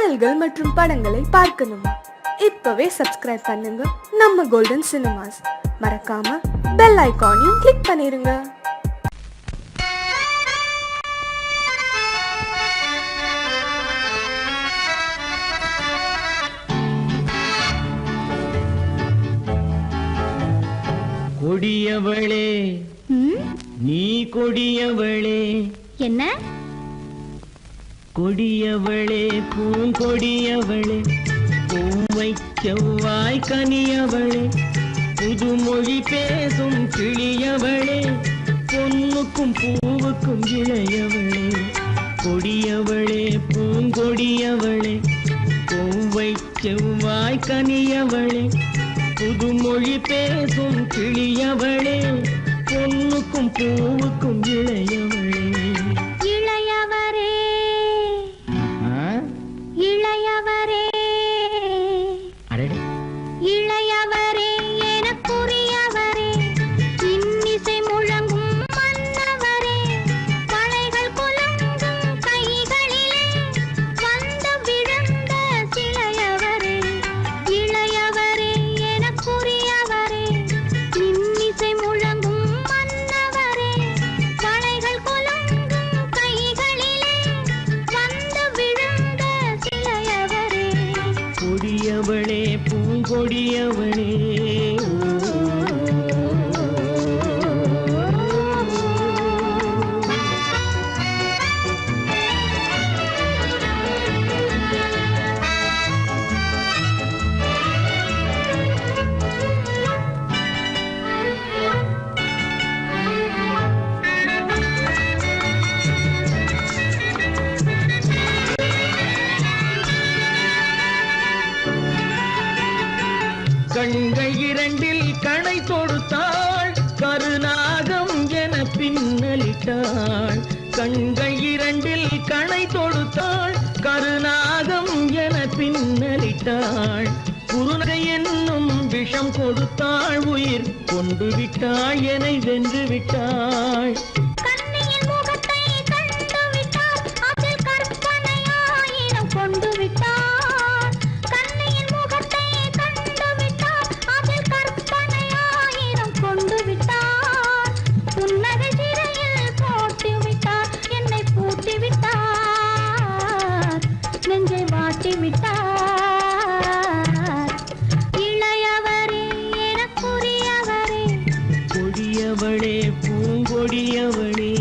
பாடல்கள் மற்றும் படங்களை பார்க்கணுமா? இப்பவே சப்ஸ்கிரைப் பண்ணுங்க நம்ம கோல்டன் சினிமாஸ். மறக்காம பெல் ஐகானையும் கிளிக் பண்ணிருங்க. கொடியவளே நீ கொடியவளே. என்ன கொடியவளே பூங்கொடியவளே, பூவை செவ்வாய் கனியவளே, புதுமொழி பேசும் கிளியவளே, பொன்னுக்கும் பூவுக்கும் இளையவளே. கொடியவளே பூங்கொடியவளே, பூவை செவ்வாய் கனியவளே, புதுமொழி பேசும் கிளியவளே, பொன்னுக்கும் பூவுக்கும் இளையவளே. இளையவரே இளையவரே இளையவரே எனக்குரியவரே, இன்னிசை முழங்கும் மன்னவரே, வளைகள் குலுங்கும் கைகளிலே வந்து விழுந்த சிலையவரே. இளையவரே எனக்குரியவரே, இன்னிசை முழங்கும் மன்னவரே, வளைகள் குலுங்கும் கைகளிலே வந்து விழுந்த சிலையவரே. கொடியவளே பூங்கொடியவளே. கண்கள் இரண்டில் கணை தொடுத்தாள், கருநாகம் என பின்னலிட்டாள். கண்கள் இரண்டில் கணை தொடுத்தாள், கருநாகம் என பின்னலிட்டாள். குருநகை என்னும் விஷம் கொடுத்தாள், உயிர் கொண்டு விட்டாள், என்னை வென்று விட்டாள். கண்ணியின் முகத்தை கண்டு விட்டார், அதில் கற்பனையாயிரம் கொண்டு விட்டார். கண்ணியின் முகத்தை கண்டு விட்டார், அதில் கற்பனையாயிரம் கொண்டு விட்டார். புன்னகை சிறையில் போட்டு விட்டார், என்னை பூட்டி விட்டார், நெஞ்சை வாட்டி விட்டார். இளையவரே எனக்குரியவரே, கொடியவளே பூங்கொடியவளே.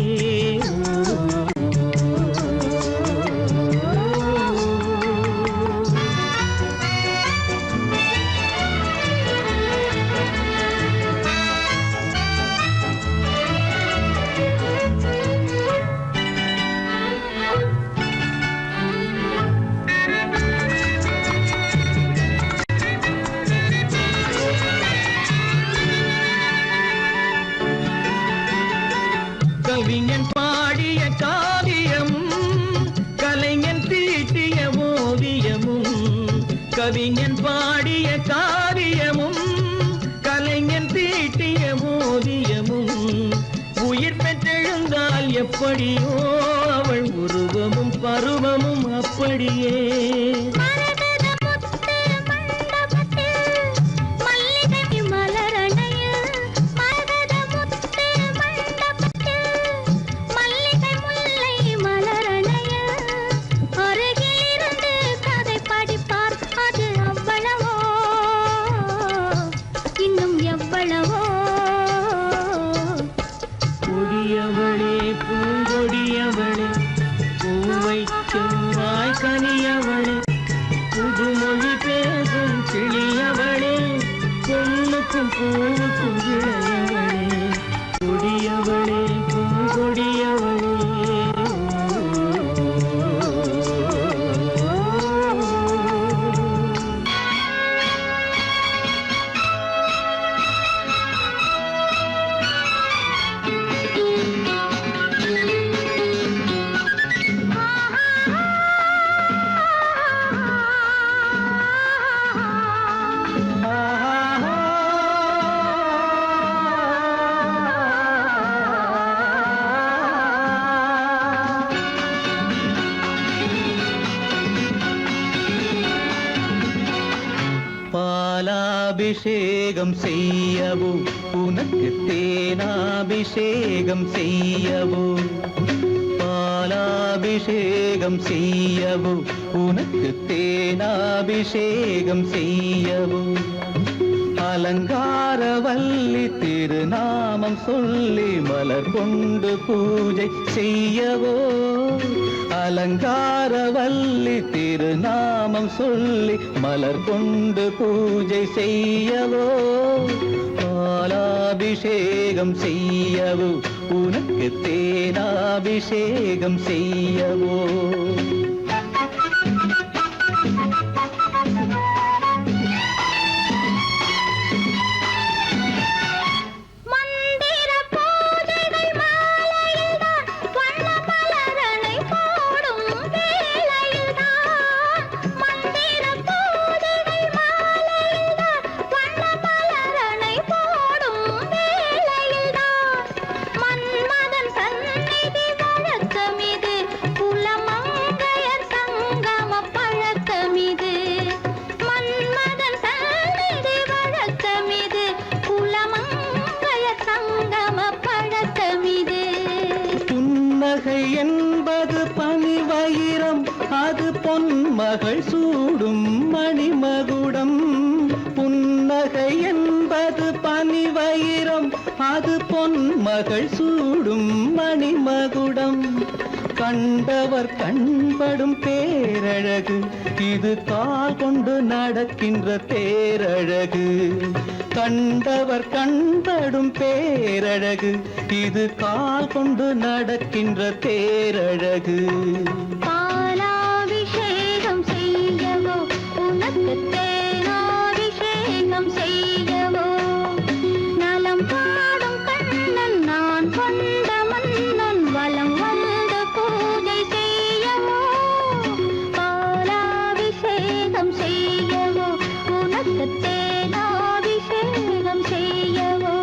கவிஞன் பாடிய காவியமும், கலைஞன் தீட்டிய ஓவியமும். கவிஞன் பாடிய காவியமும், கலைஞன் தீட்டிய ஓவியமும். உயிர் பெற்றெழுந்தால் எப்படியோ அவள் உருவமும் பருவமும் அப்படியே. மரகத முத்து மண்டபத்தில் மல்லிகை மலரணையில், மரகத முத்து மண்டபத்தில் மல்லிகை முல்லை மலரணையில், அருகில் இருந்து கதை படிப்பார், அது அவ்வளவோ இன்னும் எவ்வளவோ. கொடியவளே பூங்கொடியவளே, பூவை செவ்வாய் கனியவளே, பாலாபிஷேகம் செய்யவோ உனக்கு தேனாபிஷேகம் செய்யவோ பாலாபிஷேகம் செய்யவோ உனக்கு தேனாபிஷேகம் செய்யவோ அலங்காரவல்லி திருநாமம் சொல்லி மலர் கொண்டு பூஜை செய்யவோ அலங்காரவல்லி திருநாமம் சொல்லி மலர் கொண்டு பூஜை செய்யவோ பாலாபிஷேகம் செய்யவோ உனக்கு தேனாபிஷேகம் செய்யவோ என்பது பனிவயிரம் அது பொன்மகள் சூடும் மணிமகுடம் புன்னகை என்பது பனிவயிரம் அது பொன்மகள் சூடும் மணிமகுடம் கண்டவர் கண்படும் பேரழகு இது கால் கொண்டு நடக்கின்ற தேரழகு கண்டவர் கண்படும் பேரழகு இது கால் கொண்டு நடக்கின்ற தேரழகு பாலாபிஷேகம் செய்யவோ உனக்கு தேனாபிஷேகம் செய்யவோ நலம் பாடும் கண்ணன் நான் கொண்ட மன்னன் வலம் வந்து பூஜை செய்யவோ பாலாபிஷேகம் செய்யவோ உனக்கு தேனாபிஷேகம் செய்யவோ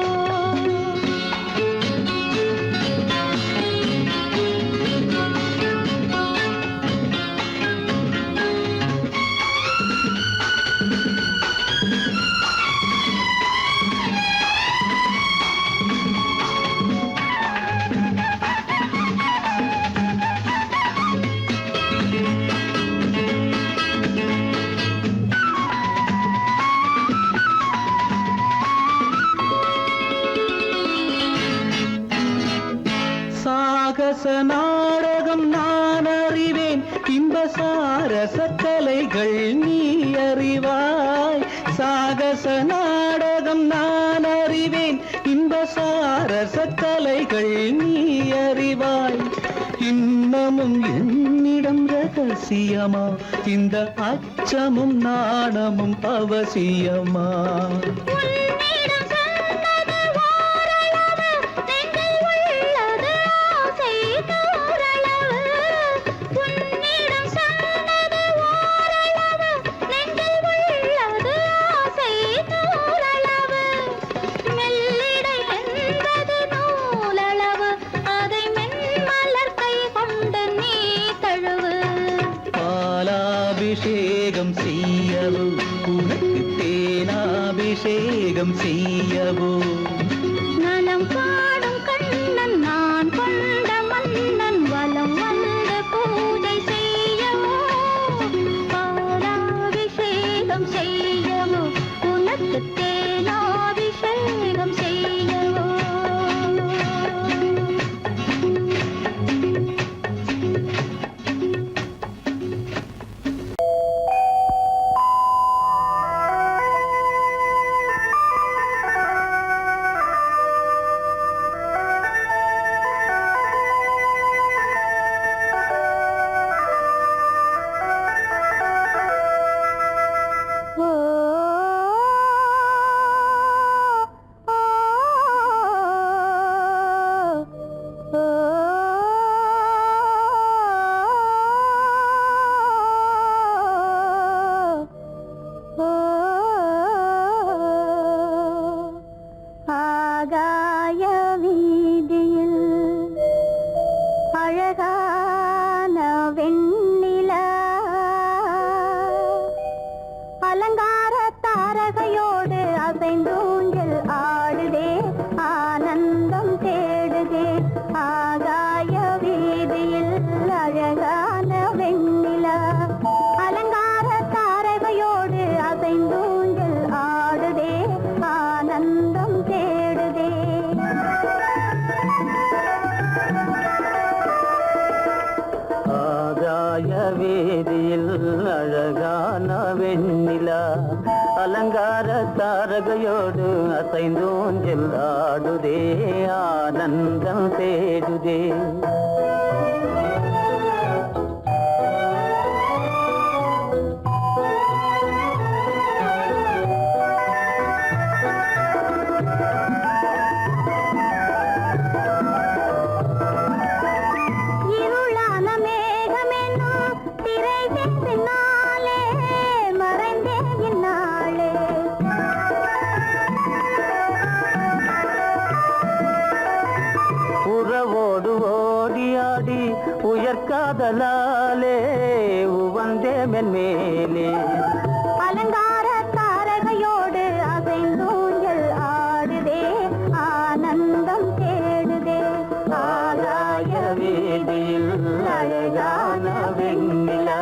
சாகச நாடகம் நான் அறிவேன் இன்ப சாரச கலைகள் நீ அறிவாய் சாகச நாடகம் நான் அறிவேன் இன்ப சாரச கலைகள் நீ அறிவாய் இன்னமும் என்னிடம் ரகசியமா இந்த அச்சமும் நாணமும் அவசியமா பாலாபிஷேகம் செய்யவோ உனக்கு தேனாபிஷேகம் செய்யவோ நலம் பாடும் கண்ணன் நான் கொண்ட மன்னன் வலம் வந்து பூஜை செய்யவோ பாலாபிஷேகம் செய்யவோ உனக்கு தேனாபிஷேகம் செய்யவோ அழகான வெண்ணிலா அலங்கார தாரகையோடு அசைந்தோஞ்சல் ஆடுதே ஆனந்தம் தேடுதே உயர்காதலாலே உவந்தே மென்மேலே அலங்கார தாரகையோடு அசைந்தூஞ்சல் ஆடுதே ஆனந்தம் தேடுதே ஆகாய வீதியில் அழகான வெண்ணிலா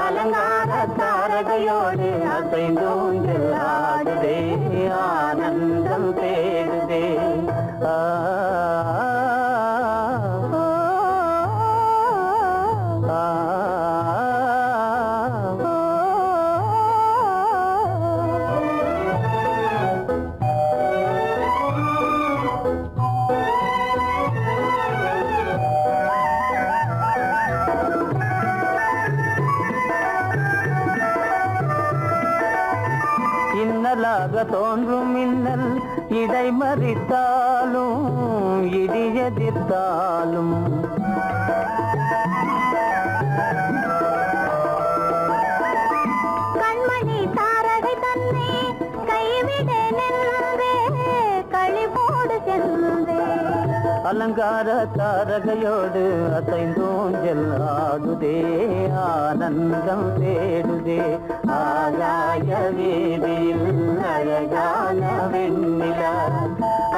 அலங்கார தாரகையோடு அசைந்தூஞ்சல் ஆடுதே ஆனந்தம் தேடுதே இன்னலாக தோன்றும் மின்னல் இடைமறித்தாலும் இடியெதிர்த்தாலும் கண்மணி தாரகை தன்னை கைவிட நின்றே களிபோடு சென்றே அலங்கார தாரகையோடு அசைந்தோஞ்சல் ஆடுதே ஆனந்தம் தேடுதே ஆகாய வீதியில் அழகான வெண்ணிலா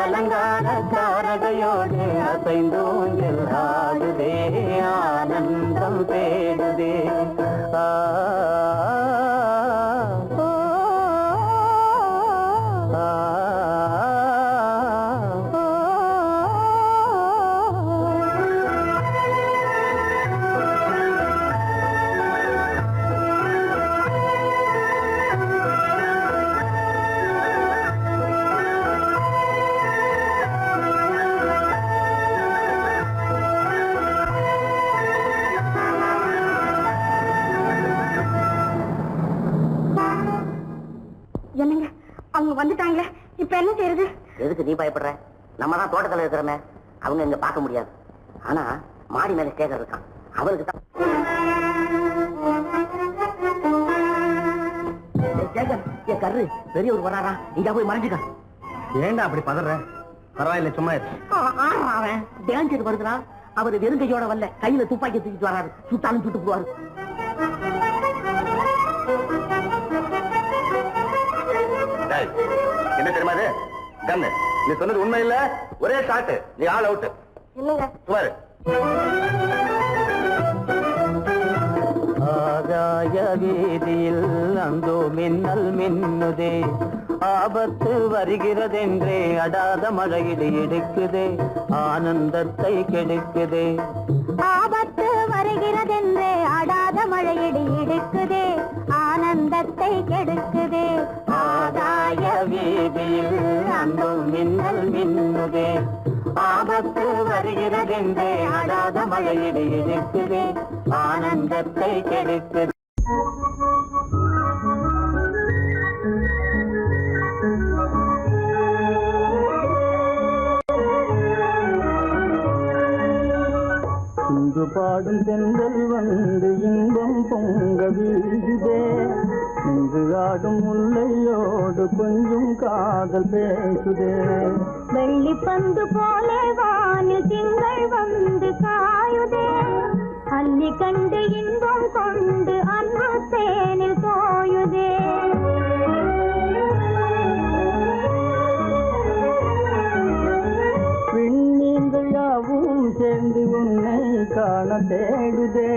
அலங்கார தாரகையோடு அசைந்தோஞ்சல் ஆடுதே ஆனந்தம் தேடுதே என்னங்க அவங்க வந்துட்டாங்களே இப்ப என்ன செய்யறது எதுக்கு நீ பயப்படுற? நம்ம தான் தோட்டத்துல இருக்கிறோமே, அவங்க இங்க பார்க்க முடியாது. ஆனா மாடி மேல ஸ்டேஜர் இருக்கான், அவருக்கு தான். கரு பெரிய ஒரு வராரா, இங்க போய் மறைஞ்சுக்க. ஏண்டா அப்படி பதற? பரவாயில்ல, சும்மா அவன் டேஞ்சர் வருதுனா, அவரு வெறுங்கையோட வரல, கையில துப்பாக்கி தூக்கிட்டு வராரு, சுட்டாலும் சுட்டு போவாரு. என்ன தெரியுமா அது? கண்ணு, நீ சொன்னது உண்மை இல்ல, ஒரே ஷாட், நீ ஆல் அவுட். இல்லங்க சுமாரு. ஆகாய வீதியில் அந்தோ மின்னல் மின்னுதே, ஆபத்து வருகிறதென்றே அடாத மழையிடு இடுக்குதே, ஆனந்தத்தை கெடுக்குதே. ஆபத்து வருகிறதென்றே அடாத மழையிடி இடுக்குதே, ஆனந்தத்தை கெடுக்குதே. ஆகாய வீதியில் அந்தோ மின்னல் மின்னுதே, ஆபத்து வருகிறதென்றே அடாத மழையிடு இடுக்குதே, ஆனந்தத்தை கெடுக்குதே. இங்கு பாடும் தென்றல் வந்து இன்பம் பொங்க வீசுதே, இங்கு ஆடும் முல்லையோடு கொஞ்சம் காதல் பேசுதே. வெள்ளி பந்து போலே வானில் திங்கள் வந்து காயுதே, அள்ளி கண்டு இன்பம் கொண்டு அன்பு தேனில் தோயுதே. விண்மீன்கள் யாவும் சேர்ந்து உன்னை காண தேடுதே,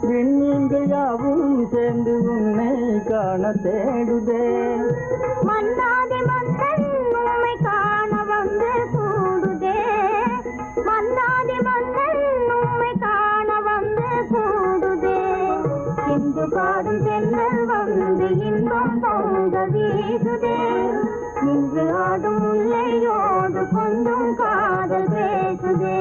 விண்மீன்கள் யாவும் சேர்ந்து உன்னை காண தேடுதே. மன்னாதி மன்னன் உம்மை காண வந்து கூடுதே, மன்னாதி மன்னன் உம்மை காண வந்து கூடுதே. இந்து பாடும் தென்றல் வந்து இன்பம் பொங்க வீசுதே நின்று ஆடும் முல்லையோடு கொஞ்சம் காதல் பேசுதே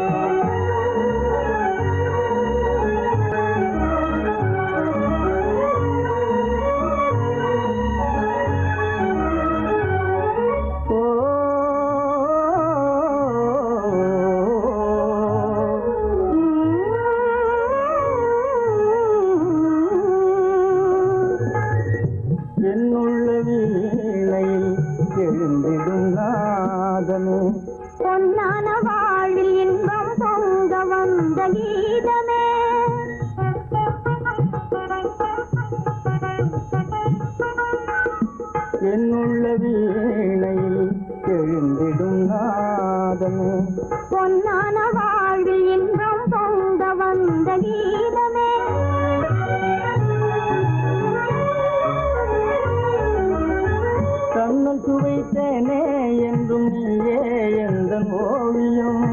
பொன்னான வாழ்வில் இன்பம் பொங்க வந்த கீதமே என்னுள்ள வீணையில் எழுந்திடும் நாதமே பொன்னான வாழ்வில் இன்பம் பொங்க வந்த கீதமே கண்ணல் சுவைத்தேனே என்றும் நீயே எந்த ஓவியம்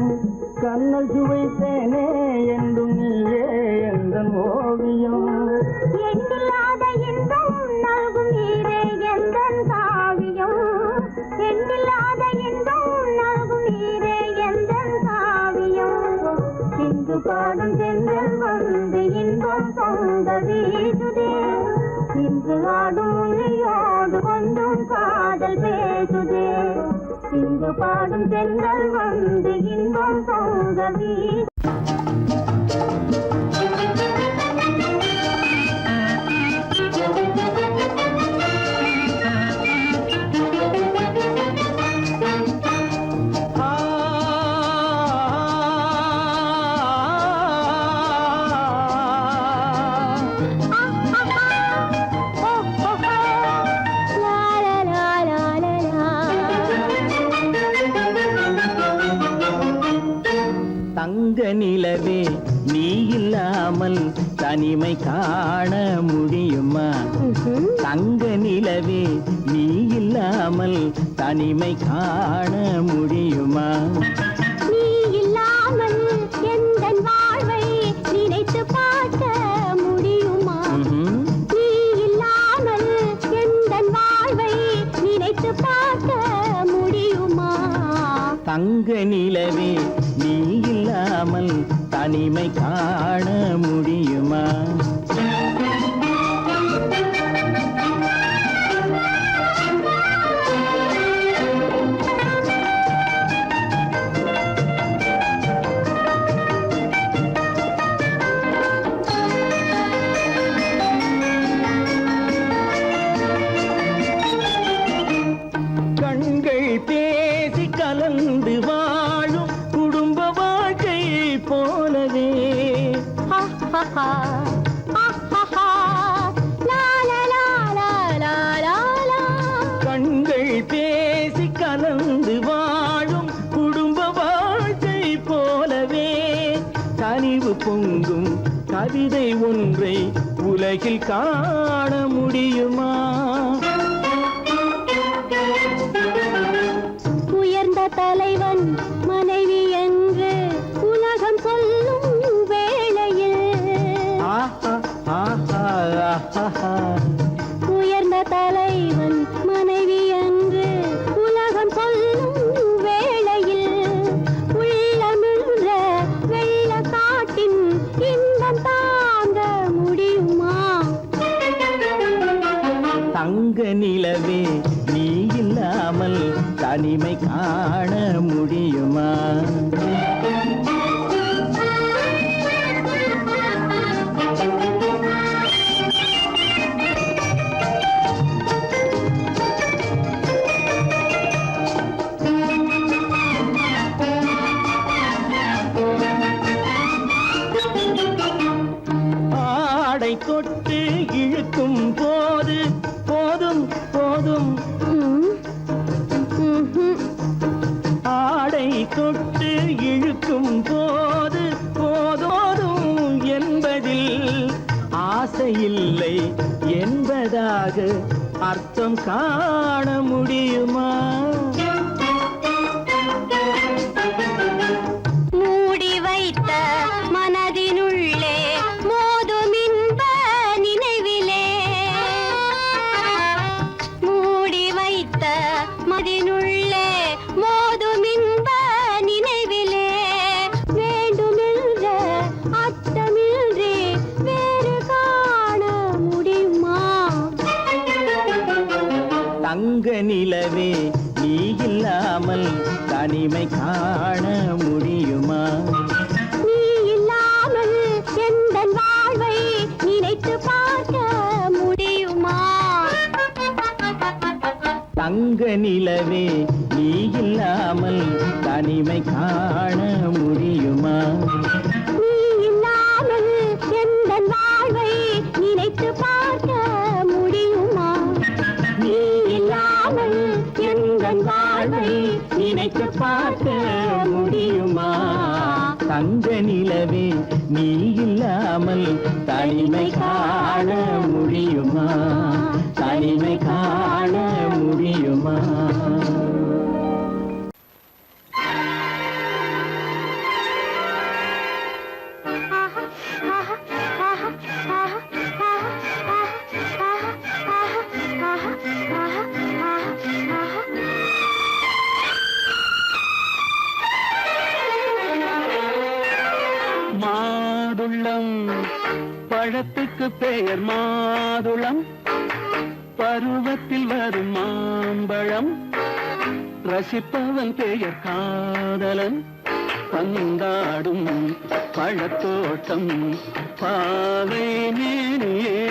கண்ணல் சுவைத்தேனே என்றும் நீயே எந்த ஓவியம் எண்ணில்லாத இன்பம் நல்கும் நீரே எந்தன் காவியம் எண்ணில்லாத இன்பம் நல்கும் நீரே எந்தன் காவியம் இன்று பாடும் தென்றல் வந்து இன்பம் பொங்க வீசுதே இன்று ஆடும் மொழியோடு கொஞ்சம் காதல் பேசுதே இன்று பாடும் தென்றல் வந்து இன்பம் பொங்க வீசுதே தங்க நிலவே நீ இல்லாமல் தனிமை காண முடியுமா தங்க நிலவே நீ இல்லாமல் தனிமை காண முடியுமா நீ இல்லாமல் எந்தன் வாழ்வை நினைத்து பார்க்க முடியுமா நீ இல்லாமல் எந்தன் வாழ்வை நினைத்து பார்க்க முடியுமா தங்க நிலவே நீ இல்லாமல் தனிமை காண முடியுமா கண்கள் பேசி கலந்து வாழும் குடும்ப வாழ்க்கை போலவே கண்கள் பேசி கலந்து வாழும் குடும்ப வாழ்க்கை போலவே கனிவு பொங்கும் கவிதை ஒன்றை உலகில் காண முடியுமா உயர்ந்த தலைவன் மனைவி என்று உலகம் சொல்லும் வேளையில் உயர்ந்த தலைவன் மனைவி என்று உலகம் சொல்லும் வேளையில் உள்ளமிழ்ந்த வெள்ள காட்டின் இன்பம் தாங்க முடியுமா தங்க நிலவே நீ இல்லாமல் தனிமை காண முடியுமா ஆடை தொட்டு இழுக்கும் போது போதும் போதும் ஆடை தொட்டு இழுக்கும் போது போதோதும் என்பதில் ஆசையில்லை என்பதாக அர்த்தம் காண முடியுமா மூடி வைத்த மனதினுள்ளே மோதும் இன்ப நினைவிலே தங்க நிலவே நீ இல்லாமல் தனிமை காண முடியுமா? நீ இல்லாமல் எந்த வாழ்வை நினைத்து பார்க்க முடியுமா? தங்க நிலவே நீ இல்லாமல் தனிமை காண முடியுமா? நீ இல்லாமல் எந்த வாழ்வை நினைத்து பார்க்க முடியுமா? நீ இல்லாமல் எங்கள் வாழ்வை நினைத்து பார்க்க முடியுமா? தங்க நிலவே நீ இல்லாமல் தனிமை காண முடியுமா? தனிமை காண முடியுமா? மாதுளம் பழத்துக்கு பெயர் மாதுளம், பருவத்தில் வரும் மாம்பழம், ரசிப்பவன் பெயர் காதலன், பந்தாடும் பழத்தோட்டம் பாவை மேனியே.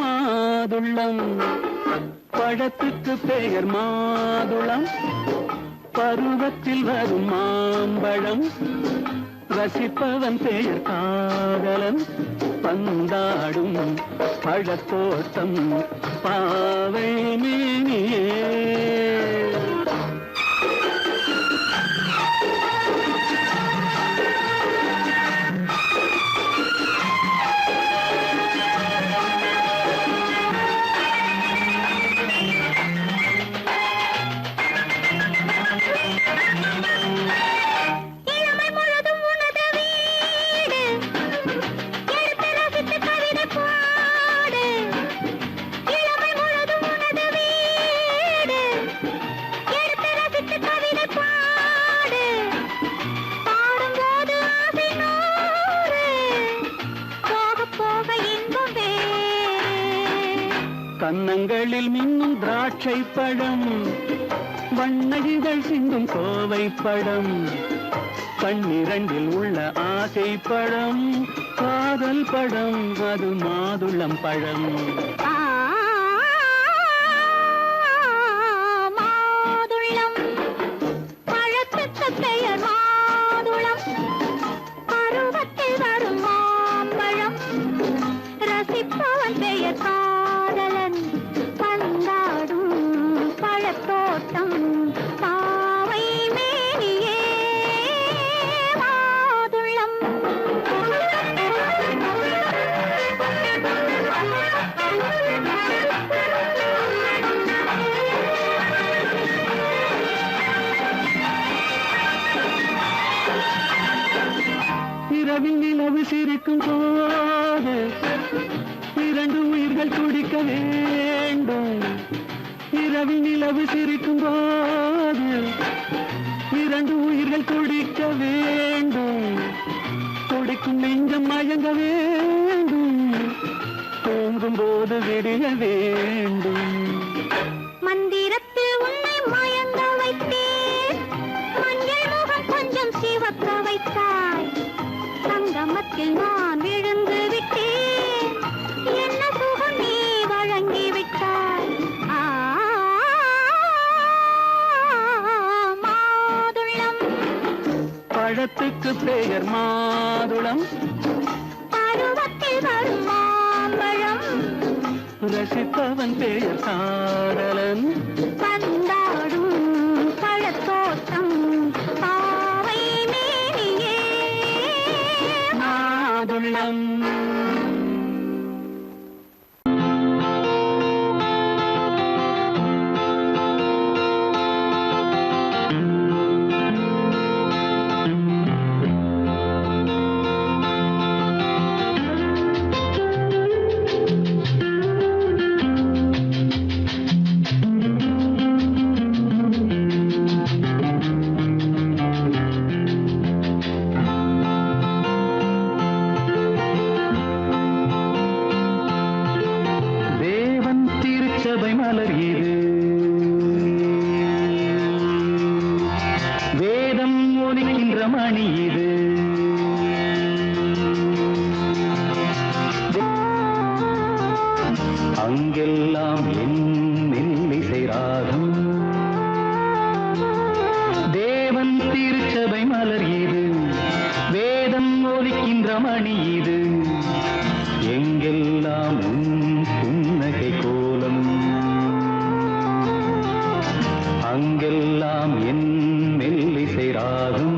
மாதுளம் பழத்துக்கு பெயர் மாதுளம், பருவத்தில் வரும் மாம்பழம், ரசிப்பவன் பெயர் காதலன், பந்தாடும் பழத்தோட்டம் பாவை மேனியே. கன்னங்களில் மின்னும் திராட்சை பழம், வண்ணகிகள் சிந்தும் கோவை பழம், கண்ணிரண்டில் உள்ள ஆசை பழம், காதல் பழம், அது மாதுளம் பழம். மாதுளம் பழத்துக்கு பெயர் மாதுளம், பருவத்தில் வரும் மாம்பழம், ரசிப்பவன் பெயர் காதலன், பந்தாடும் பழத்தோட்டம் பாவை மேனியே. மாதுளம் இரவில் நிலவு சிரிக்கும் போது இரண்டு உயிர்கள் துடிக்க வேண்டும். இரவில் நிலவு சிரிக்கும் போது இரண்டு உயிர்கள் துடிக்க வேண்டும். துடிக்கும் நெஞ்சம் மயங்க வேண்டும், தூங்கும் போது விடிய வேண்டும். மந்திரத்தில் உன்னை மயங்க வைத்தேன், மஞ்சள் முகம் கொஞ்சம் சிவக்க வைத்தாய், சங்கமத்தில் நான் விழுந்து விட்டேன், என்ன சுகம் நீ வழங்கி விட்டாய். மாதுளம் பழத்துக்கு பெயர் மாதுளம், பருவத்தில் வரும் மாம்பழம், ரசிப்பவன் பெயர் காதலன், பந்தாடும் பழத்தோட்டம் பாவை மேனியே. மாதுளம். திருச்சபை மலர் இது வேதம் ஒலிக்கின்ற மணி இது அங்கெல்லாம் என் மெல்லிசை ராகம் தேவன் திருச்சபை மலர் இது வேதம் ஒலிக்கின்ற மணி இது எங்கெல்லாம் உன் புன்னகை கோலம் அங்கெல்லாம் என் மெல்லிசை ராகம்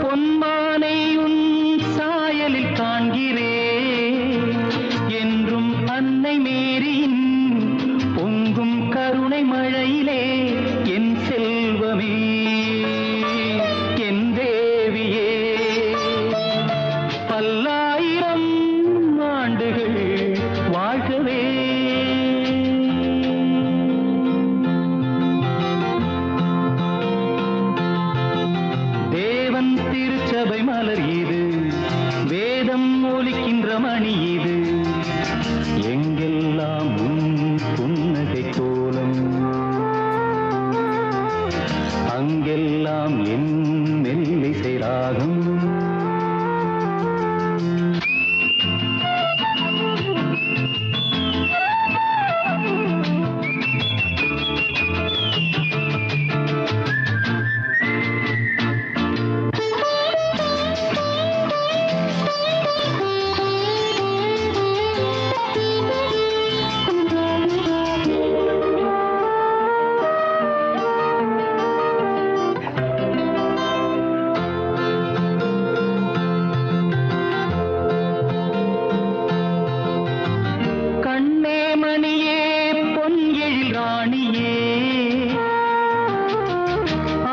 பொன்மானை உன் சாயலில் காண்கிறேன் என்றும் அன்னை மேரியின் பொங்கும் கருணை மழையிலே என் செல்வமே என் தேவியே பல்லாயிரம் ஆண்டுகள் வாழ்கவே திருச்சபை மலர் இது வேதம் ஒலிக்கின்ற மணி இது எங்கெல்லாம் உன் புன்னகை கோலம் அங்கெல்லாம் என் மெல்லிசை ராகம்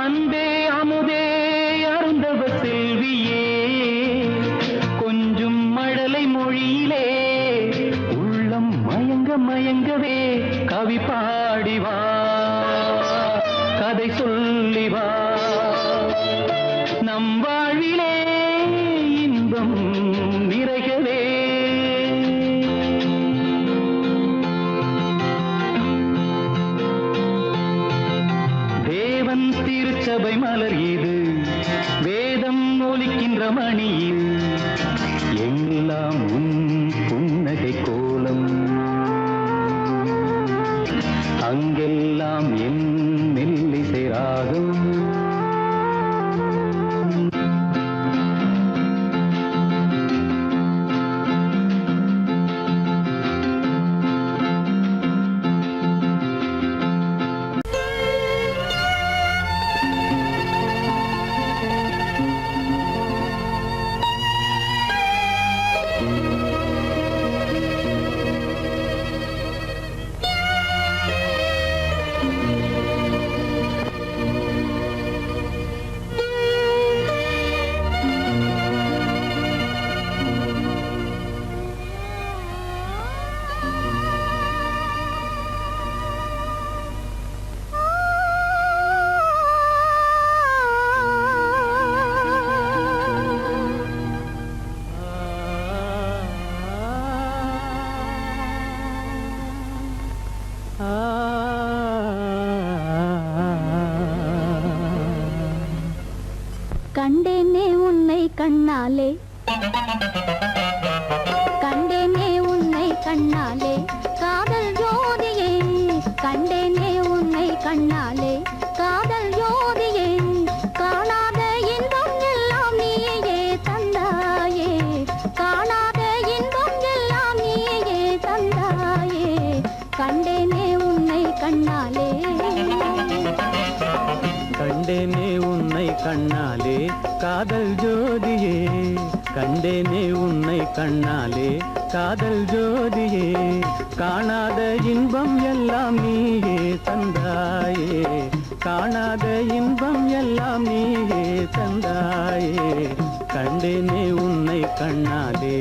அன்பே அமுதே அருந்தவ செல்வியே கொஞ்சம் மழலை மொழியிலே உள்ளம் மயங்க மயங்கவே கவி பாடிவா கதை சொல்லிவா நம் வாழ்விலே இன்பம் நிறைகவே திருச்சபை மலர் இது வேதம் ஒலிக்கின்ற மணி இது எல்லாம் உன் புன்னகை கோலம் அங்கெல்லாம் என் மெல்லிசை ராகம் கண்டேனே உன்னை கண்ணாலே கண்டேனே உன்னை கண்ணாலே காதல் ஜோதியே கண்டேனே உன்னை கண்ணாலே காதல் ஜோதியே காணாத இன்பம் எல்லாம் நீயே தந்தாயே காணாத இன்பம் எல்லாம் நீயே தந்தாயே கண்டேனே உன்னை கண்ணாலே கண்டேனே உன்னை கண்ணாலே காதல் ஜோதியே கண்டேனே உன்னை கண்ணாலே காதல் ஜோதியே, காணாத இன்பம் எல்லாம் நீயே தந்தாயே, காணாத இன்பம் எல்லாம் நீயே தந்தாயே, கண்டேனே உன்னை கண்ணாலே.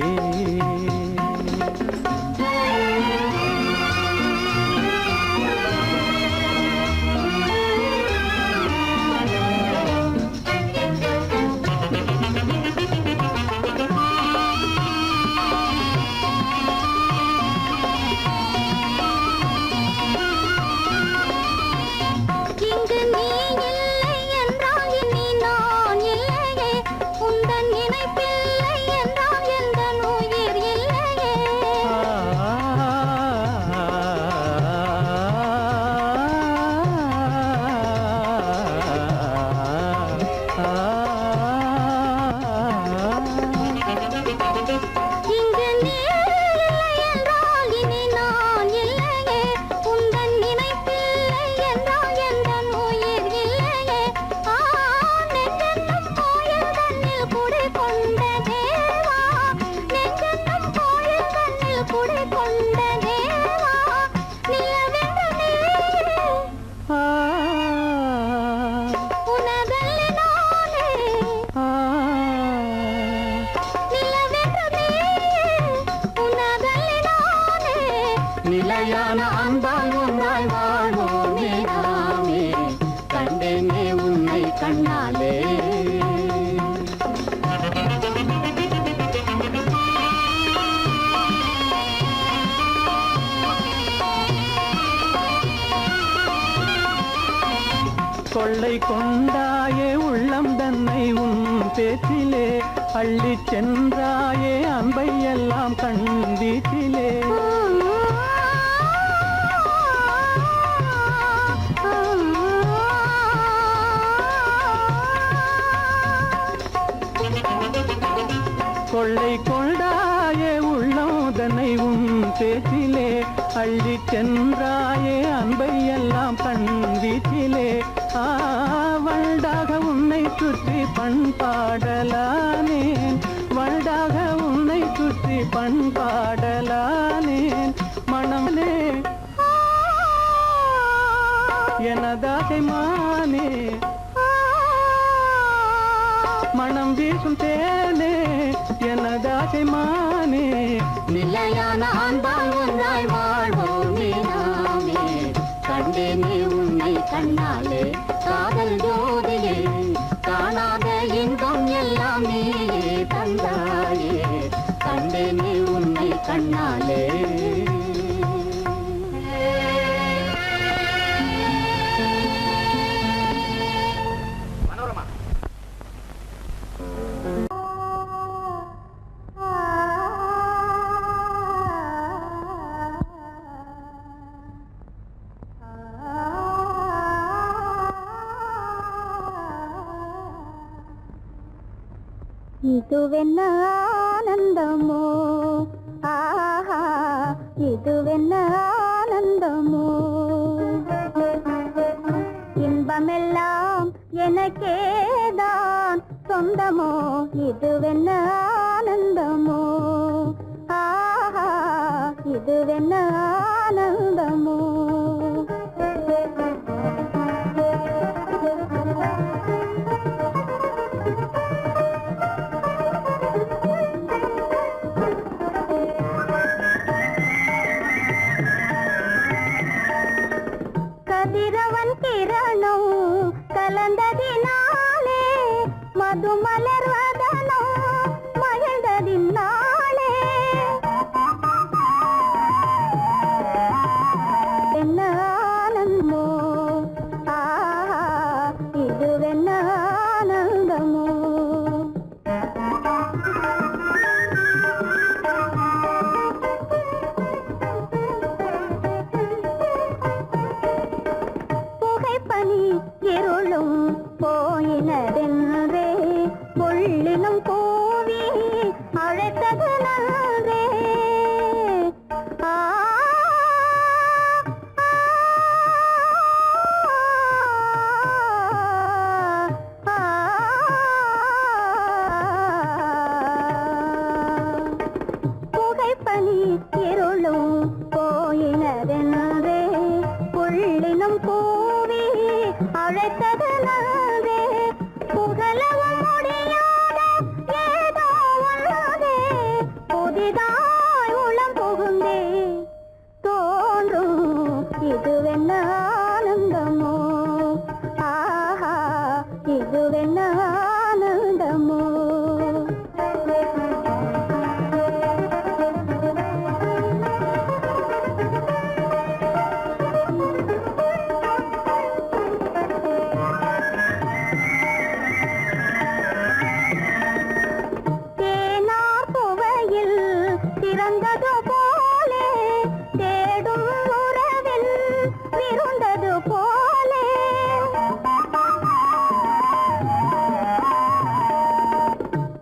நிலையான அன்பால் ஒன்றாய் வாழ்வோமே நாமே, கண்டேனே உன்னை கண்ணாலே. கொள்ளை கொண்டாயே உள்ளம் தன்னை உன் பேச்சிலே, அள்ளி சென்றாயே அன்பை எல்லாம் கண் வீட்டிலே. கொள்ளை கொண்டாயே உள்ளம் தன்னை உன் பேச்சிலே, அள்ளி சென்றாயே அன்பை எல்லாம் கண் வீட்டிலே. வண்டாக உன்னை சுற்றி பண்பாடலானேன், வண்டாக உன்னை சுற்றி பண்பாடலானேன். மனமே எனதாசை மானே, மனம் வீசும் தேனே எனதாசை மானே. நிலையான அன்பால் ஒன்றாய் வாழ்வோமே நாமே, கண்டேனே உன்னை கண்ணாலே காதல் ஜோதியே, காணாத இன்பம் எல்லாம் நீயே தந்தாயே, கண்டேனே உன்னை கண்ணாலே. இதுவென்ன ஆனந்தமோ, ஆஹா இதுவென்ன ஆனந்தமோ, இன்பமெல்லாம் எனக்கேதான் சொந்தமோ, இதுவென்ன ஆனந்தமோ, ஆஹா இதுவென்ன ஆனந்தமோ. கதிரவன் கிரணம் கலந்ததினாலே, மது மலர்வதனோ மகிழ்ந்ததினாலே, என்ன ஆனந்தமோ, ஆஹா இதுவென்ன ஆனந்தமோ. புகைப்பனி இருளும் போயினதென்றே, புள்ளினும் கூவி அழைத்தது நன்றே. எளிதாய் உளம் புகுந்தே தோன்றும் இதுவென்ன ஆனந்தமோ ஆஹா இதுவென்ன ஆனந்தமோ பிறந்தது போலே தேடும் உறவில் விருந்தது போலே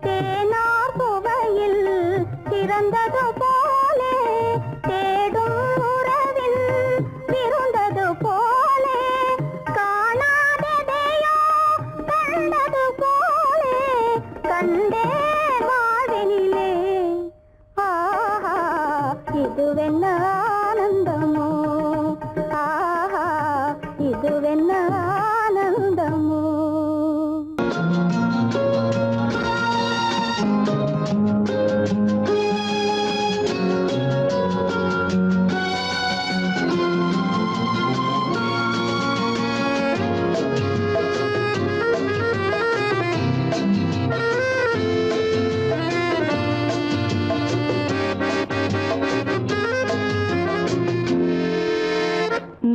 தேனார் புவையில் பிறந்தது போலே தேடும் உறவில் விருந்தது போலே காணாததையோ கண்டது போலே கண்டே வாழ்வினிலே இதுவென்ன ஆனந்தமோ ஆஹா இதுவென்ன ஆனந்தமோ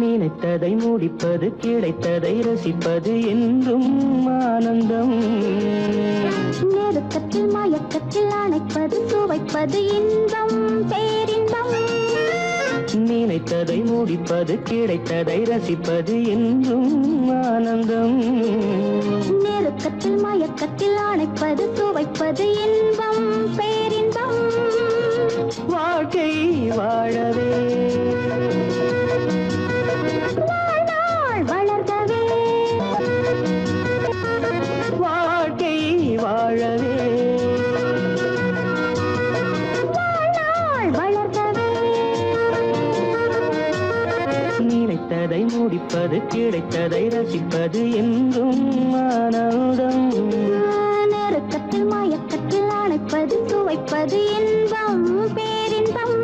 நினைத்ததை முடிப்பது கிடைத்ததை ரசிப்பது என்றும் ஆனந்தம் நெருக்கத்தில் மயக்கத்தில் அணைப்பது சுவைப்பது இன்பம் பேரின்பம் நினைத்ததை முடிப்பது கிடைத்ததை ரசிப்பது என்றும் ஆனந்தம் நெருக்கத்தில் மயக்கத்தில் அணைப்பது சுவைப்பது இன்பம் பேரின்பம் வாழ்க்கை வாழவே வளர்கவே வாழ்க்கை வாழவே வளர்கவே நினைத்ததை முடிப்பது கிடைத்ததை ரசிப்பது என்றும் ஆனந்தம் நெருக்கத்தில் மயக்கத்தில் அணைப்பது சுவைப்பது இன்பம் பேரின்பம்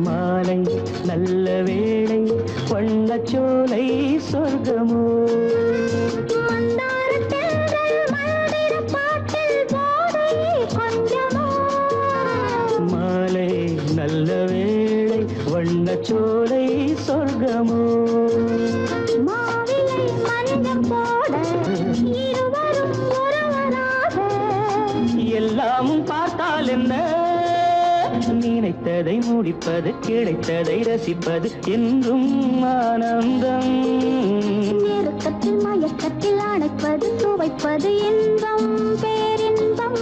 மாலை நல்ல வேளை வண்ணச்சோலை சொர்க்கமோ மாலை நல்ல வேளை வண்ணச்சோலை சொர்க்கமோ மாவிலை மஞ்சம் போட இருவரும் ஒருவராக எல்லாமும் பார்த்தால் என்ன நினைத்ததை முடிப்பது கிடைத்ததை ரசிப்பது என்றும் ஆனந்தம் நெருக்கத்தில் மயக்கத்தில் அணைப்பது சுவைப்பது இன்பம் பேரின்பம்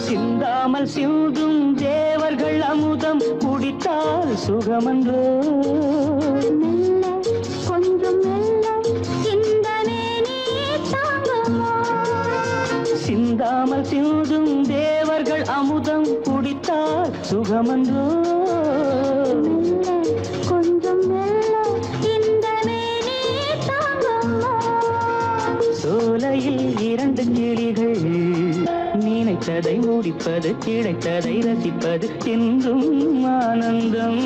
சிந்தாமல் சிந்தும் தேவர்கள் அமுதம் குடித்தால் சுகமன்றோ மெல்ல கொஞ்சம் மெல்ல சிந்தனை நீ தாங்குமோ சிந்தாமல் சிந்தும் தேவர்கள் அமுதம் குடித்தால் சுகமன்றோ மெல்ல கொஞ்சம் மெல்ல சிந்தனை நீ தாங்குமோ சோலையில் இரண்டு கிளிகள் நினைத்ததை முடிப்பது கிடைத்ததை ரசிப்பது என்றும் ஆனந்தம்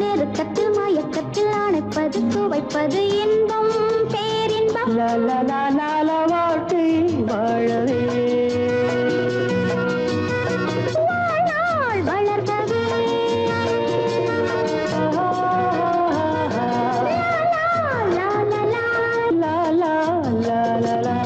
நெருக்கத்தில் மயக்கத்தில் அணைப்பது சுவைப்பது இன்பம் பேரின்பம் லால வாழ்க்கை வாழவே வாழ்நாள் வளர்கவே லா, லா, லா, லா. லா லா லா லா லா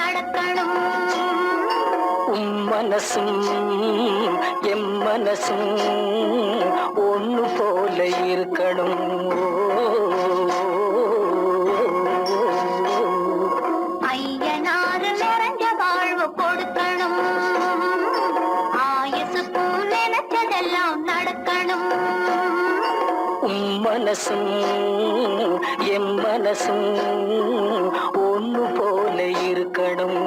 நடக்கணும். மனசும் எம் மனசும் ஒண்ணு போல இருக்கணும். ஐயனாறு நிறைஞ்ச வாழ்வு கொடுக்கணும். ஆயுசுக்கும் நினைச்சதெல்லாம் நடக்கணும். மனசும் எம் மனசும் ஒண்ணு போல இருக்கணும்.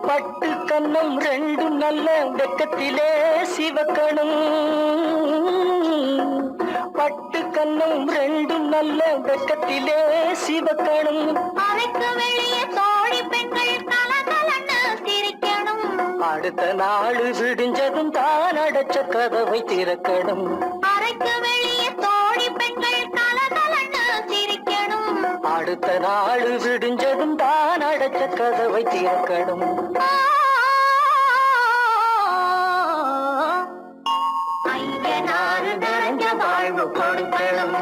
பட்டு கண்ணம் ரெண்டும் நல்ல வெக்கத்திலே சிவக்கணும். பட்டு கண்ணம் ரெண்டும் நல்ல வெக்கத்திலே சிவக்கணும். அறைக்கு வெளியே தோழி பெண்கள் கலகலன்னு சிரிக்கணும். அடுத்த நாள் விடிஞ்சதும் தான் அடைச்ச கதவை திறக்கணும். அறைக்கு வெளியே தோழி பெண்கள் கலகலன்னு சிரிக்கணும். அடுத்த நாள் விடிஞ்சதும் தான் அடைச்ச கதவை திறக்கணும். ஐயனாறு நிறைஞ்ச வாழ்வு கொடுக்கணும்.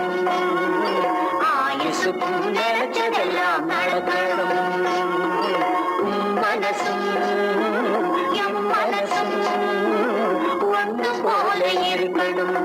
ஆயுசுக்கும் நினைச்சதெல்லாம் நடக்கணும். மனசும் எம் மனசும் ஒன்று போல இருக்கணும்.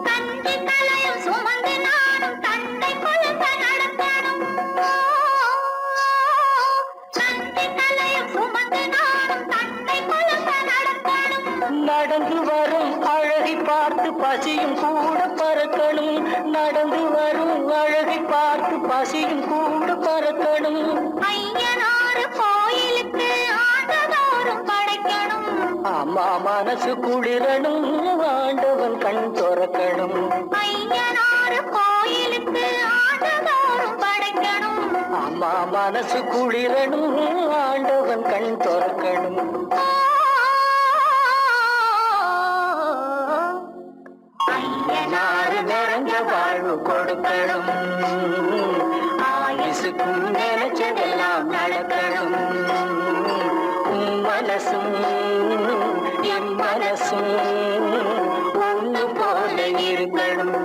தந்தை தலையும் சுமந்து நானும் தந்தை கொழுந்த நடக்கணும். தந்தை தலையும் சுமந்து நானும் தந்தை கொழுந்த நடக்கணும். நடந்து வரும் அழகை பார்த்து பசியும் கூட பறக்கணும். நடந்து வரும் அழகை பார்த்து பசியும் கூட பறக்கணும். ஐயனாறு கோயிலுக்கு ஆண்டதோறும் படைக்கணும். அம்மா மனசு குளிரணும். ஆண்டவன் கண் துறக்கணும். ஐயனாறு கோயிலுக்கு ஆண்டதோறும் படைக்கணும். அம்மா மனசு குளிரணும். ஆண்டவன் கண் துறக்கணும். ஐயனாறு நிறைஞ்ச வாழ்வு கொடுக்கணும். ஆயுசுக்கும் நினைச்சதெல்லாம் நடக்கணும். மனசும் என் மனசும் ஒண்ணு போல இருக்கணும்.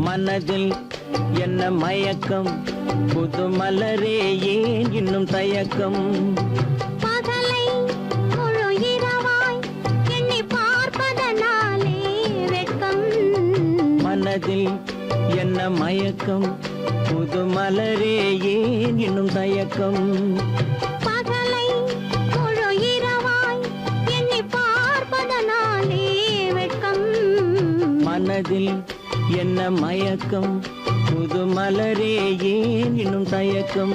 மனதில் என்ன மயக்கம், புது மலரே ஏன் இன்னும் தயக்கம்? பகலை முழு இரவாய் எண்ணி பார்ப்பதனாலே வெட்கம். மனதில் என்ன மயக்கம், புது மலரே ஏன் இன்னும் தயக்கம்? பகலை முழு இரவாய் எண்ணி பார்ப்பதனாலே வெட்கம். மனதில் என்ன மயக்கம், புது மலரே ஏன் இன்னும் தயக்கம்?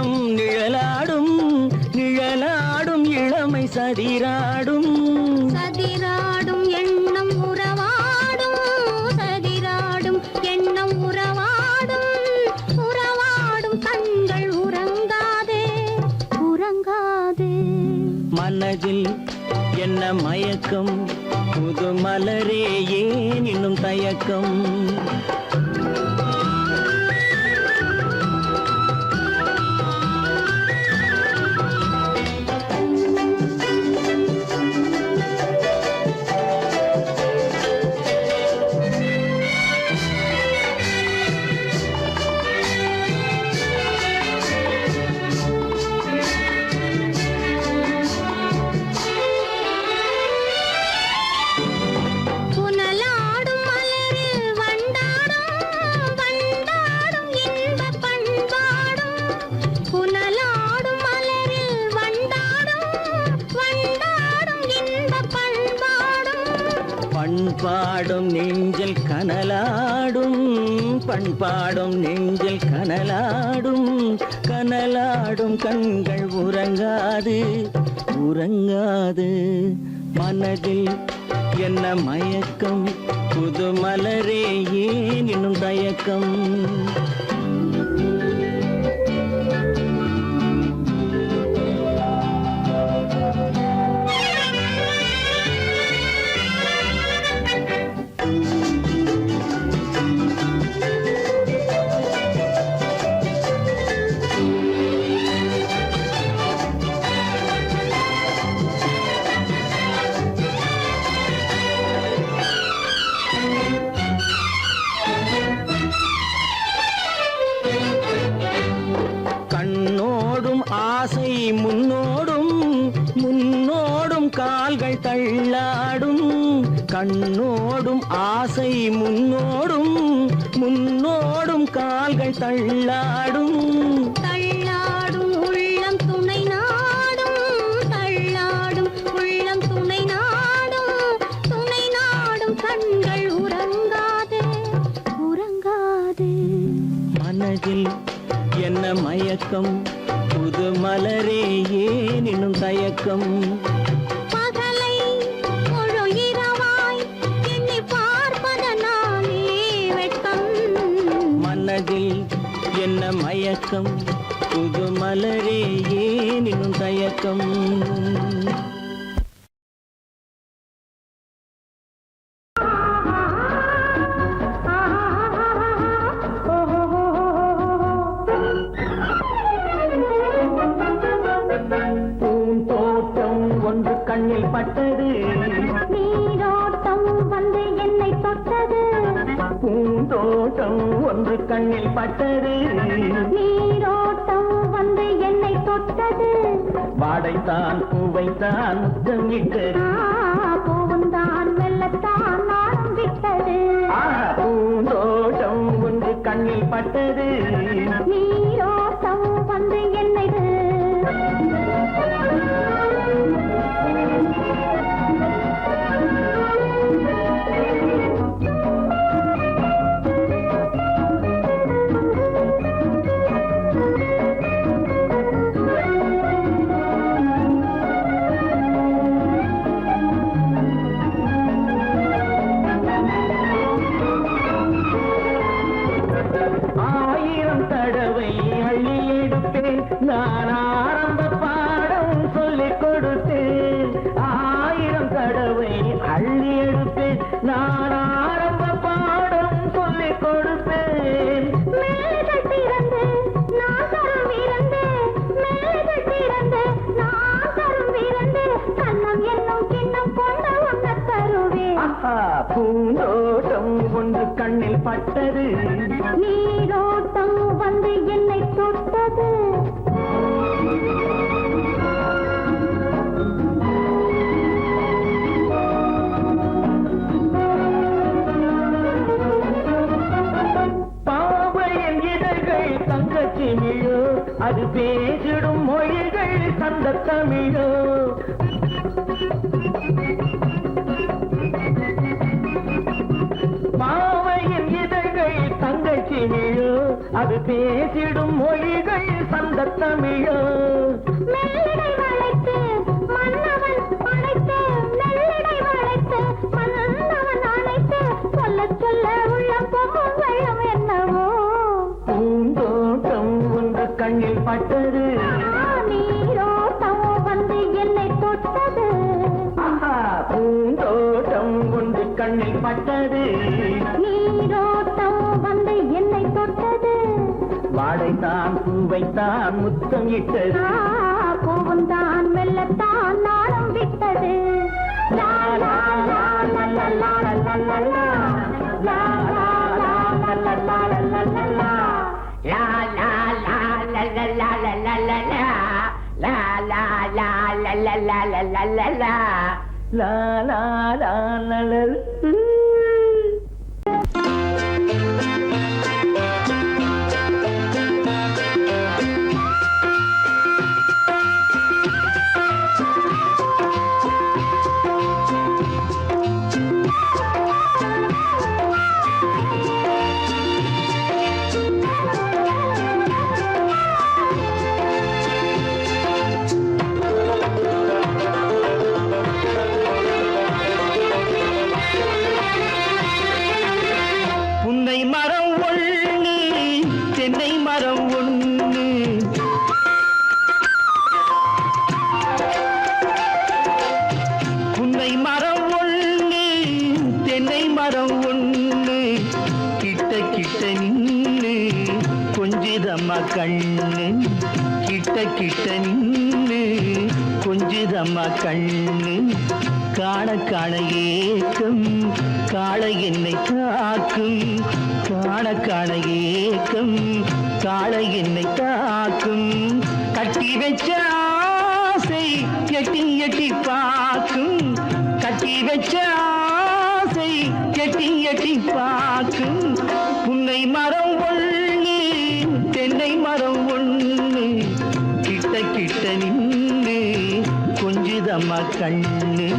எண்ணம் நிழலாடும் நிழலாடும் இளமை சதிராடும் சதிராடும் எண்ணம் உறவாடும் சதிராடும் எண்ணம் உறவாடும் உறவாடும் கண்கள் உறங்காதே உறங்காதே மனதில் என்ன மயக்கம் புது மலரே ஏன் இன்னும் தயக்கம் புனலாடும் மலரில் வண்டாடும் வண்டாடும் இன்பப் பண்பாடும் புனலாடும் மலரில் வண்டாடும் வண்டாடும் இன்பப் பண்பாடும் பண்பாடும் நெஞ்சில் கனலாடும் பண்பாடும் நெஞ்சில் கனலாடும் கனலாடும் கண்கள் உறங்காது உறங்காது மனதில் என்ன மயக்கம் புது மலரே ஏன் இன்னும் தயக்கம் கண்ணோடும் ஆசை முன்னோடும் முன்னோடும் கால்கள் தள்ளாடும் கண்ணோடும் ஆசை முன்னோடும் முன்னோடும் கால்கள் தள்ளாடும் தள்ளாடும் உள்ளம் துணை நாடும் தள்ளாடும் உள்ளம் துணை நாடும் கண்கள் உறங்காதே உறங்காதே மனதில் என்ன மயக்கம் புது மலரே ஏன் இன்னும் தயக்கம் பகலை முழு இரவாய் எண்ணி பார்ப்பதனாலே வெட்கம் மனதில் என்ன மயக்கம் புது மலரே ஏன் இன்னும் தயக்கம் பூந்தோட்டம் ஒன்று கண்ணில் பட்டது நீரோட்டம் வந்து என்னை தொட்டது பூந்தோட்டம் ஒன்று கண்ணில் பட்டது நீரோட்டம் வந்து என்னை தொட்டது வாடைத்தான் பூவைத்தான் முத்தம் விட்டது பூவுந்தான் வெள்ளத்தான் நாடம் விட்டது பூந்தோட்டம் ஒன்று கண்ணில் பட்டது நீரோட்டம் வந்து என்னை ஆயிரம் தடவை அள்ளி எடுப்பேன் நான் ஆரம்ப பாடம் சொல்லிக் கொடுத்தேன் ஆயிரம் தடவை அள்ளி எடுப்பேன் நான் ஆரம்ப பாடம் சொல்லிக் கொடுப்பேன் மேலைகள் திறந்து நான் தரும் விருந்து மேலைகள் திறந்து நான் தரும் விருந்து கண்ணம் என்னும் கிண்ணம் கொண்டு உண்ண தருவேன் பூந்தோட்டம் ஒன்று கண்ணில் பட்டது நீரோட்டம் வந்து என்னை தொட்டது பாவையின் இதழ்கள் தங்கச்சி மிழோ அது பேசிடும் மொழிகள் சந்த தமிழோ பாவையின் இதழ்கள் தங்கச்சி மிழோ அது பேசிடும் மொழிகள் சந்த தமிழோ மெல்லிடை வளைத்து மன்னவன் அணைத்து மெல்லிடை வளைத்து மன்னவன் அணைத்து சொல்ல சொல்ல உள்ளம் பொங்கும் வெள்ளம் என்னவோ பூந்தோட்டம் ஒன்று கண்ணில் பட்டது நீரோட்டம் வந்து என்னை தொட்டது பூந்தோட்டம் ஒன்று கண்ணில் பட்டது நீரோட்டம் வந்து என்னை தொட்டது வாடைத்தான் பூவைத்தான் முத்தம் இட்டது பூவும் தான் மெல்லத்தான் நாளம் விட்டது லா லா லா லா லா லா லா லா லா லா லா லா லா லா லா லா லா லா புன்னை மரம் ஒண்ணு தென்னை மரம் ஒண்ணு புன்னை மரம் ஒண்ணு தென்னை மரம் ஒண்ணு கிட்ட கிட்ட நின்னு கொஞ்சிதம்மா கண்ணு கிட்ட கிட்ட நின்னு கொஞ்சிதம்மா கண்ணு காண காண ஏக்கம் காளை என்னை தாக்கும் காண காண ஏக்கம் காளை என்னை தாக்கும் கட்டி வச்ச ஆசை எட்டி எட்டி பார்க்கும் கட்டி வச்ச ஆசை எட்டி எட்டி பார்க்கும் புன்னை மரம் ஒண்ணு தென்னை மரம் ஒண்ணு கிட்ட கிட்ட நின்று கொஞ்சிதம்மா கண்ணு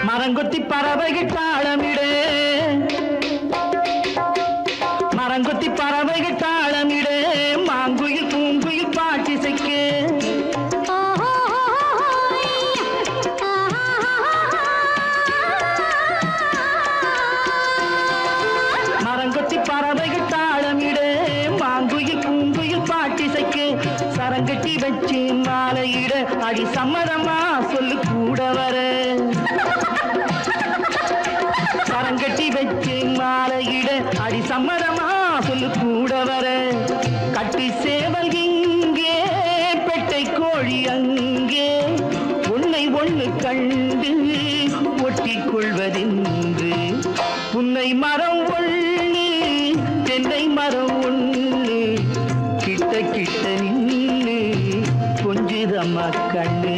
மரங்கொத்தி பறவைகள் தாளமிடு மரங்கொத்தி பறவைகள் தாளமிடு மாங்குயில் பூங்குயில் பாட்டிசைக்கு மரங்கொத்தி பறவைகள் தாளமிடு மாங்குயில் பூங்குயில் பாட்டிசைக்கு சரங்கட்டி வச்சு மாலையிட அடி சம்மதமா சொல்லு கூட வர சரங்கட்டி வச்சு மாலையிட அடி சம்மதமா சொல்லு கூட வர கட்டி சேவல் இங்கே பெட்டை கோழி அங்கே உன்னை ஒண்ணு கண்டு ஒட்டிக் கொள்வதென்று புன்னை மரம் ஒண்ணு தென்னை மரம் ஒண்ணு கிட்ட கிட்ட நின்று கொஞ்சிதம்மா கண்ணு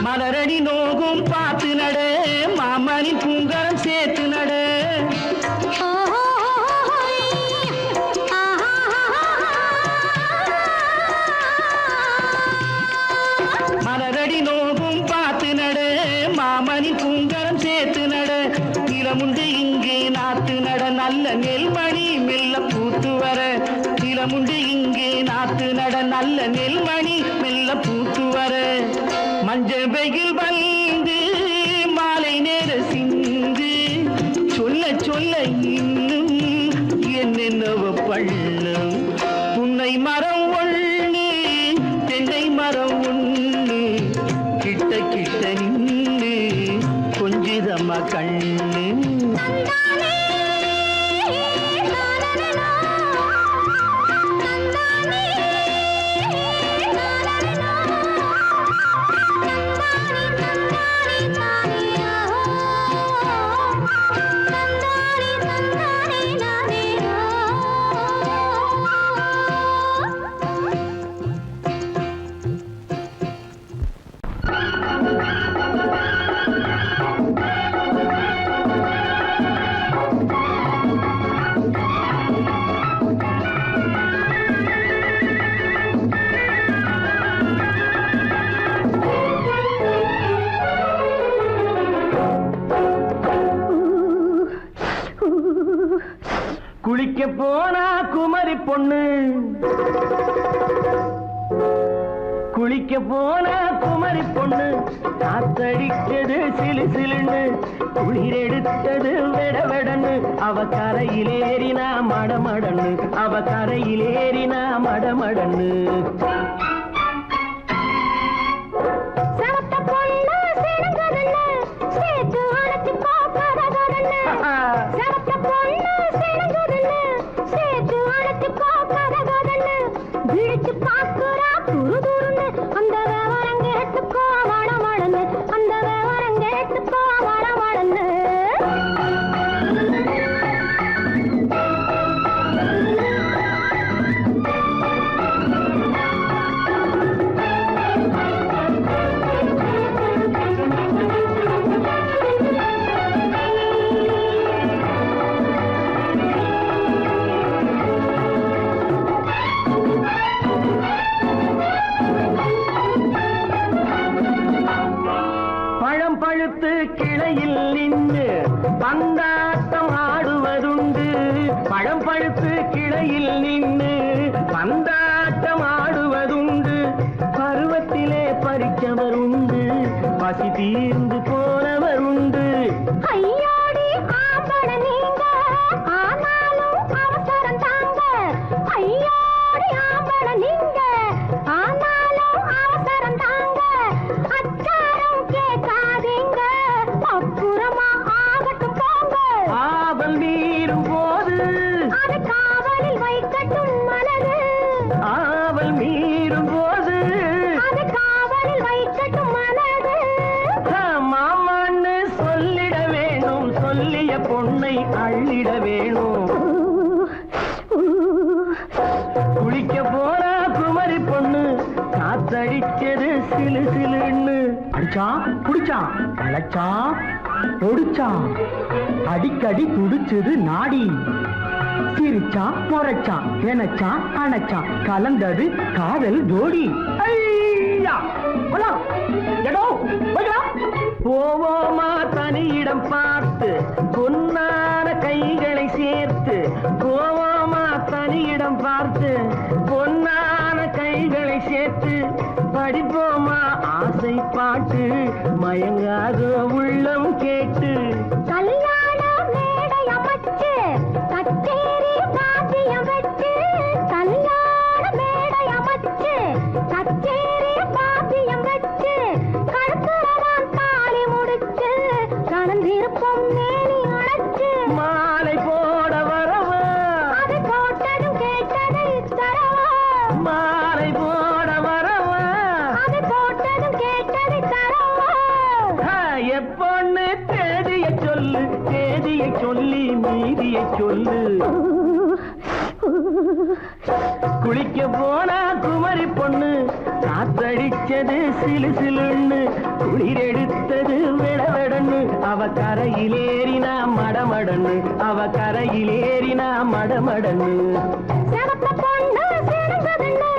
மலரடி நோகும் பார்த்து நட மாமனின் பூங்கரம் சேர்த்து நட மலரடி நோகும் பார்த்து நட மாமனின் பூங்கரம் சேர்த்து நட நிலமுண்டு இங்கே நாத்து நட நல்ல நெல்மணி மெல்ல பூத்து வர நிலமுண்டு இங்கே நாத்து நட நல்ல நெல்மணி மெல்ல பூத்து வர மஞ்சள் வெயில் வந்து மாலை நேர சிந்து சொல்ல சொல்ல இன்னும் என்னென்னவ பண்ணும் புன்னை மரம் ஒண்ணு தென்னை மரம் ஒண்ணு கிட்ட கிட்ட நின்று கொஞ்சிதம்மா கண்ணு நந்தானே குளிக்க போனா குமரி பொண்ணு, குளிக்க போனா குமரி பொண்ணு, காத்தடிச்சது சிலு சிலுன்னு, குளிர் எடுத்தது வெட வெடன்னு, அவ கரையிலேறினா மடமடன்னு, அவ கரையிலேறினா மடமடன்னு. பழுத்து கிளையில் நின்று பந்தாட்டம் ஆடுவதுண்டு, பழம் பழுத்து கிளையில் நின்று பந்தாட்டம் ஆடுவதுண்டு, பருவத்திலே பறிச்சவர் உண்டு, பசி தீர்ந்து போனவர் உண்டு. ஐயோடி ஆம்பள நீங்க ஆனாலும் அவசரம் தாங்க, ஐயோடி ஆம்பள நீங்க ஆனாலும் அவசரம் தாங்க, அச்சாரம் கேட்காதீங்க அப்புறமா ஆகட்டும் போங்க. ஆவல் மீறும் போது அது காவலில் வைக்கட்டும் மனது, ஆவல் மீறும் போது அது காவலில் வைக்கட்டும் மனது. மாமான்னு சொல்லிட வேணும், சொல்லிய பொண்ணை அள்ளிட வேணும். குளிக்க போனா குமரி பொண்ணு, காத்தடிச்சது சிலு சிலுன்னு. அடிச்சான் குடிச்சான் அழைச்சான் ஒடிச்சான், அடிக்கடி துடிச்சது நாடி, சிரிச்சான் முறைச்சான் நினைச்சான் அணைச்சான், கலந்தது காதல் ஜோடி. போவோமா தனியிடம் பார்த்து பொன்னான கைகளை சேர்த்து, போவோமா தனியிடம் பார்த்து பொன்னான கைகளை சேர்த்து, படிப்போமா ஆசை பாட்டு மயங்காத உள்ளம் கேட்டு. கல்யாண மேடை அமைச்சு கச்சேரி வாத்தியம் வச்சு, கல்யாண மேடை அமைச்சு கச்சேரி வாத்தியம் வச்சு, கழுத்துலதான் தாலி முடிச்சு கலந்திருப்போம் மேனி அழைச்சு, மாலை போட வரவா அது போட்டதும் கேட்டதை தரவா, மாலை போட வரவா அது போட்டதும் கேட்டதை தரவா. எப்பொண்ணு தேதிய சொல்லு, தேதிய சொல்லி மீதிய சொல்லு. குளிக்க போனா குமரி பொண்ணு, காத்தடிச்சது சிலு சிலுன்னு, குளிர் எடுத்தது வெடவெடன்னு, அவ கரையிலேறினா மடமடன்னு, அவ கரையிலேறினா மடமடன்னு. சிவத்த பொண்ணு சிறந்ததுன்னு